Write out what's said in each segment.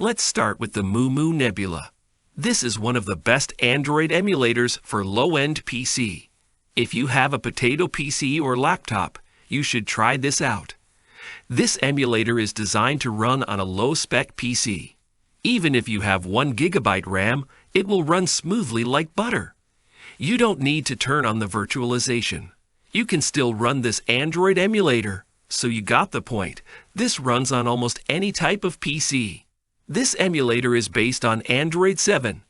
Let's start with the Moo Nebula. This is one of the best Android emulators for low-end PC. If you have a potato PC or laptop, you should try this out. This emulator is designed to run on a low-spec PC. Even if you have 1 GB RAM, it will run smoothly like butter. You don't need to turn on the virtualization. You can still run this Android emulator. So you got the point. This runs on almost any type of PC. This emulator is based on Android 7,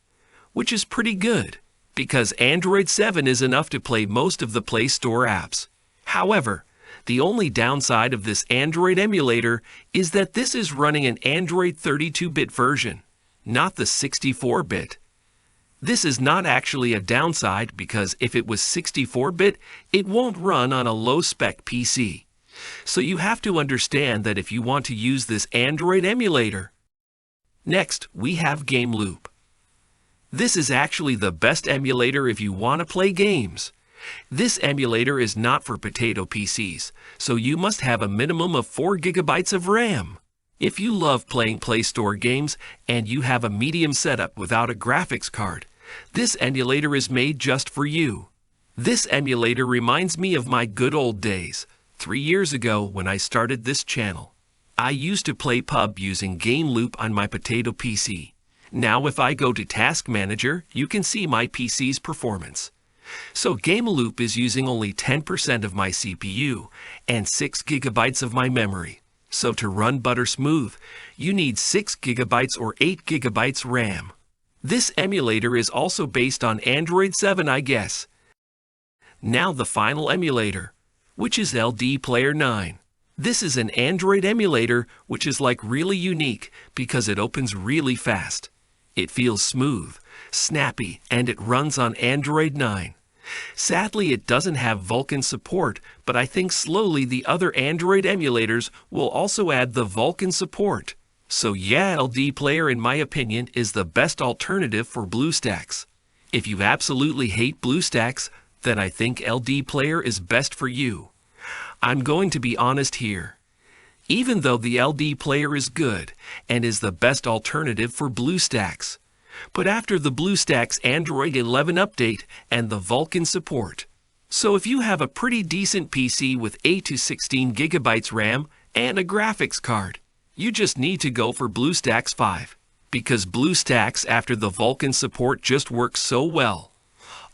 which is pretty good, because Android 7 is enough to play most of the Play Store apps. However, the only downside of this Android emulator is that this is running an Android 32-bit version, not the 64-bit. This is not actually a downside because if it was 64-bit, it won't run on a low-spec PC. So you have to understand that if you want to use this Android emulator. Next, we have GameLoop. This is actually the best emulator if you want to play games. This emulator is not for potato PCs, so you must have a minimum of 4 GB of RAM. If you love playing Play Store games and you have a medium setup without a graphics card, this emulator is made just for you. This emulator reminds me of my good old days, 3 years ago when I started this channel. I used to play pub using GameLoop on my potato PC. Now if I go to Task Manager, you can see my PC's performance. So GameLoop is using only 10% of my CPU and 6 GB of my memory. So to run butter smooth, you need 6 GB or 8 GB RAM. This emulator is also based on Android 7, I guess. Now the final emulator, which is LD Player 9. This is an Android emulator which is like really unique because it opens really fast. It feels smooth, snappy, and it runs on Android 9. Sadly, it doesn't have Vulkan support, but I think slowly the other Android emulators will also add the Vulkan support. So yeah, LD Player in my opinion is the best alternative for Bluestacks. If you absolutely hate Bluestacks, then I think LD Player is best for you. I'm going to be honest here. Even though the LD Player is good and is the best alternative for Bluestacks, but after the Bluestacks Android 11 update and the Vulkan support. So if you have a pretty decent PC with 8 to 16 GB RAM and a graphics card, you just need to go for Bluestacks 5, because Bluestacks after the Vulkan support just works so well.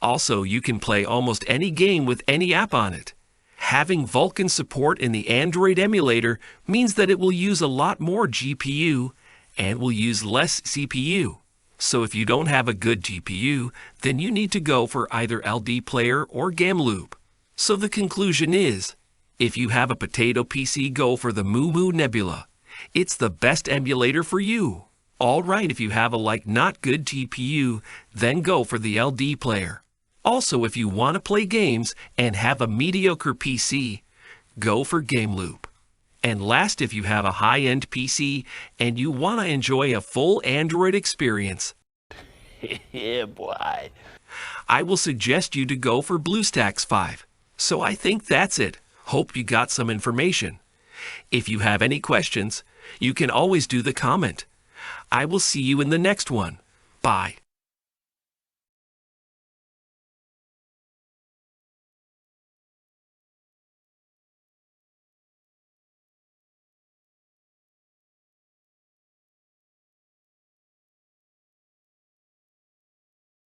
Also, you can play almost any game with any app on it. Having Vulkan support in the Android emulator means that it will use a lot more GPU and will use less CPU. So if you don't have a good GPU, then you need to go for either LD Player or GameLoop. So the conclusion is, if you have a potato PC, go for the Moo Nebula. It's the best emulator for you. Alright, if you have a not good GPU, then go for the LD Player. Also, if you want to play games and have a mediocre PC, go for GameLoop. And last, if you have a high-end PC and you want to enjoy a full Android experience, yeah, boy, I will suggest you to go for Bluestacks 5. So I think that's it. Hope you got some information. If you have any questions, you can always do the comment. I will see you in the next one. Bye.